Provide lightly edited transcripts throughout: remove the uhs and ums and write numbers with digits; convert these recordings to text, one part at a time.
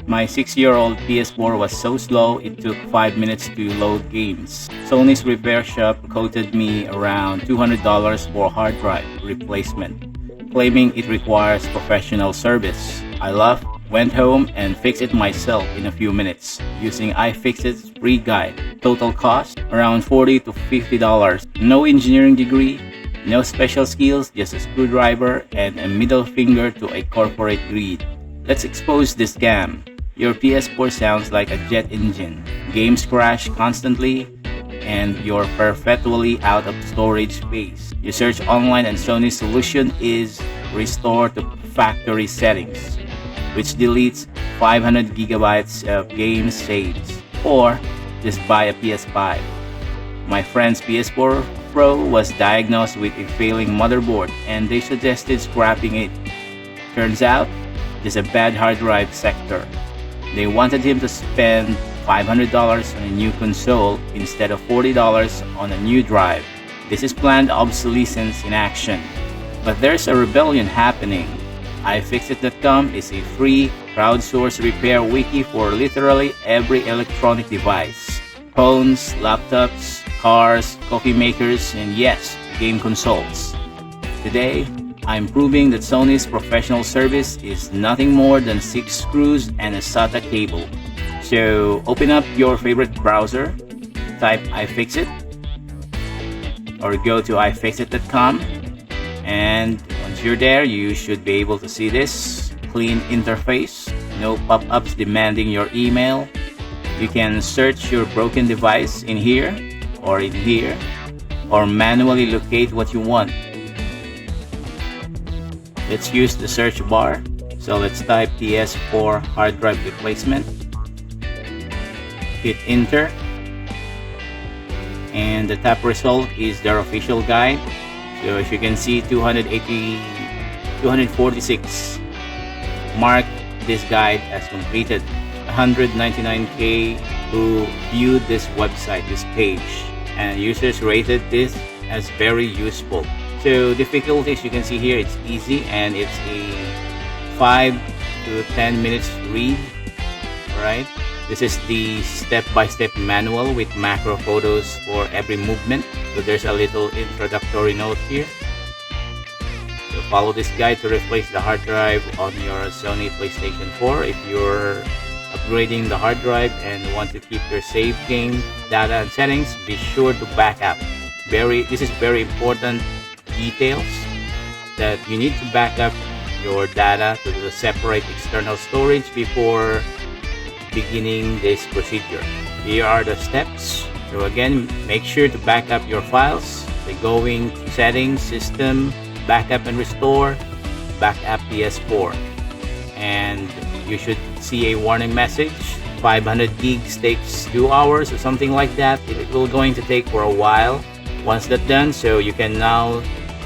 My 6-year-old PS4 was so slow it took 5 minutes to load games. Sony's repair shop quoted me around $200 for hard drive replacement, claiming it requires professional service. I laughed, went home, and fixed it myself in a few minutes using iFixit's free guide. Total cost around $40 to $50. No engineering degree, no special skills, just a screwdriver and a middle finger to a corporate greed. Let's expose this scam. Your PS4 sounds like a jet engine. Games crash constantly, and you're perpetually out of storage space. You search online and Sony's solution is restore to factory settings, which deletes 500 gigabytes of game saves, or just buy a PS5. My friend's PS4 Pro was diagnosed with a failing motherboard and they suggested scrapping it. Turns out, just a bad hard drive sector. They wanted him to spend $500 on a new console instead of $40 on a new drive. This is planned obsolescence in action. But there's a rebellion happening. iFixit.com is a free crowdsourced repair wiki for literally every electronic device. Phones, laptops, cars, coffee makers, and yes, game consoles. Today, I'm proving that Sony's professional service is nothing more than 6 screws and a SATA cable. So open up your favorite browser, type iFixit, or go to iFixit.com, and once you're there, you should be able to see this clean interface, no pop-ups demanding your email. You can search your broken device in here, or manually locate what you want. Let's use the search bar. So let's type PS4 hard drive replacement. Hit enter. And the top result is their official guide. So as you can see, 246 mark this guide as completed. 199K who viewed this website, this page, and users rated this as very useful. So difficulties, you can see here, it's easy and it's a 5 to 10 minutes read. Alright, this is the step-by-step manual with macro photos for every movement. So there's a little introductory note here. So follow this guide to replace the hard drive on your Sony PlayStation 4. If you're upgrading the hard drive and want to keep your saved game data and settings, be sure to back up. This is very important details, that you need to back up your data to the separate external storage before beginning this procedure. Here are the steps. So again, make sure to back up your files by going to settings, system, backup and restore, backup PS4, and you should see a warning message. 500 gigs takes 2 hours or something like that. It will going to take for a while. Once that's done, so you can now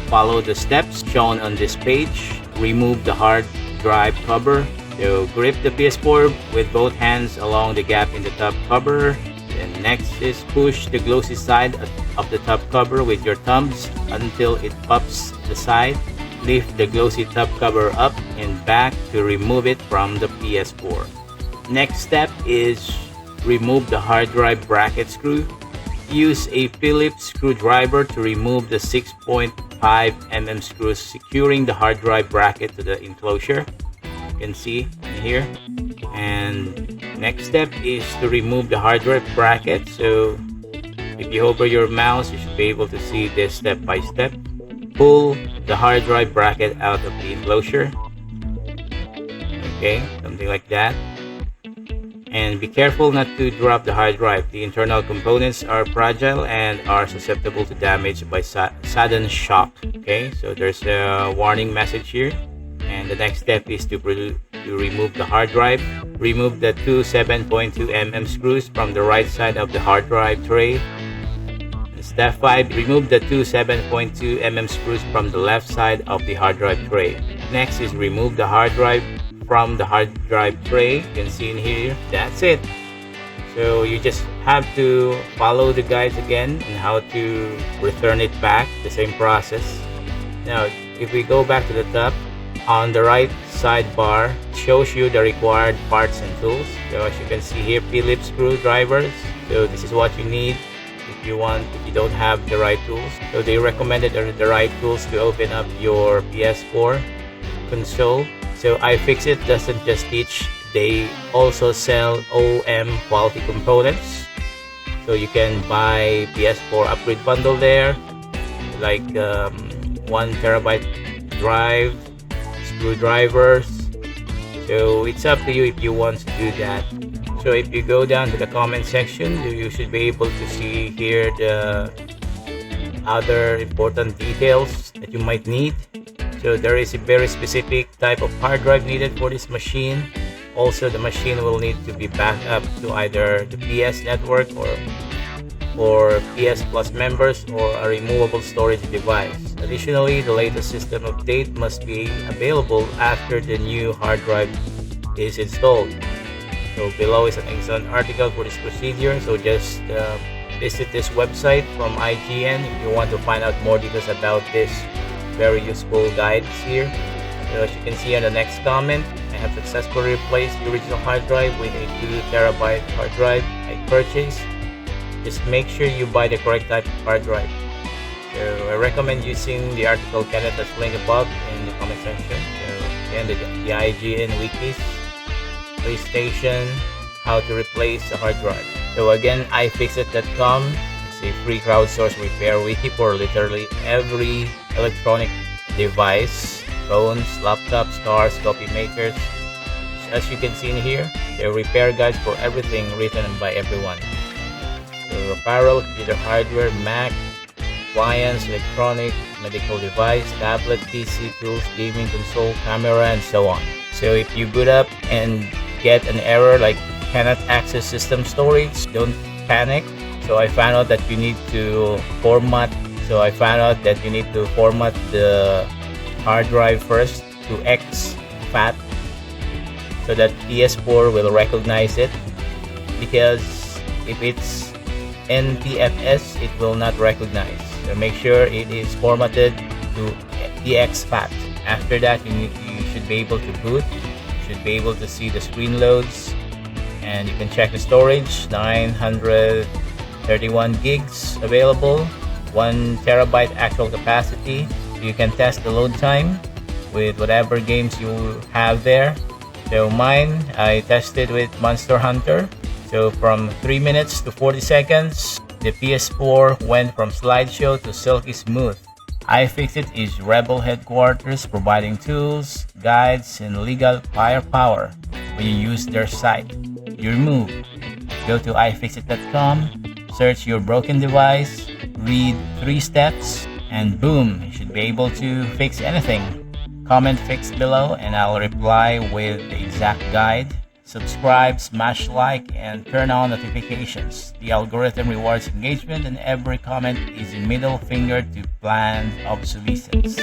follow the steps shown on this page. Remove the hard drive cover. So grip the PS4 with both hands along the gap in the top cover. And next is push the glossy side of the top cover with your thumbs until it pops the side. Lift the glossy top cover up and back to remove it from the PS4. Next step is remove the hard drive bracket screw. Use a Phillips screwdriver to remove the 6.5 mm screws securing the hard drive bracket to the enclosure. You can see here. And next step is to remove the hard drive bracket. So if you hover your mouse, you should be able to see this step by step. Pull the hard drive bracket out of the enclosure. Okay, something like that. And be careful not to drop the hard drive. The internal components are fragile and are susceptible to damage by sudden shock. Okay, so there's a warning message here. And the next step is to remove the hard drive. Remove the two 7.2 mm screws from the right side of the hard drive tray. Step 5, remove the two 7.2 mm screws from the left side of the hard drive tray. Next is remove the hard drive from the hard drive tray. You can see in here. That's it. So you just have to follow the guides again and how to return it back. The same process. Now if we go back to the top, On the right sidebar, it shows you the required parts and tools. So as you can see here, Phillips screwdrivers. So this is what you need if you don't have the right tools. So they recommended the right tools to open up your PS4 console. So iFixit doesn't just teach, they also sell OEM quality components. So you can buy PS4 upgrade bundle there, like 1 TB drive, screwdrivers. So it's up to you if you want to do that. So if you go down to the comment section, you should be able to see here the other important details that you might need. So there is a very specific type of hard drive needed for this machine. Also, the machine will need to be backed up to either the PS network or PS Plus members, or a removable storage device. Additionally, the latest system update must be available after the new hard drive is installed. So below is an excellent article for this procedure. So just visit this website from IGN if you want to find out more details about this very useful guides here. So as you can see on the next comment, I have successfully replaced the original hard drive with a 2 TB hard drive I purchased. Just make sure you buy the correct type of hard drive. So I recommend using the article Kenneth's link above in the comment section. So again, the IGN wikis, PlayStation, how to replace a hard drive. So again, iFixit.com is a free crowdsourced repair wiki for literally every electronic device, phones, laptops, cars, coffee makers. As you can see in here, there are repair guides for everything written by everyone. So apparel, computer hardware, Mac, appliance, electronic, medical device, tablet, PC, tools, gaming console, camera, and so on. So if you boot up and get an error like cannot access system storage, don't panic. So I found out that you need to format the hard drive first to exFAT so that PS4 will recognize it, because if it's NTFS, it will not recognize. So make sure it is formatted to exFAT. After that, you should be able to boot. You should be able to see the screen loads, and you can check the storage. 931 gigs available, 1 TB actual capacity. You can test the load time with whatever games you have there. So mine, I tested with Monster Hunter. So from 3 minutes to 40 seconds, the PS4 went from slideshow to silky smooth. iFixit is Rebel headquarters, providing tools, guides, and legal firepower when you use their site. Your move. Go to iFixit.com, search your broken device, read 3 steps, and boom, you should be able to fix anything. Comment fix below and I'll reply with the exact guide. Subscribe, smash like, and turn on notifications. The algorithm rewards engagement, and every comment is a middle finger to planned obsolescence.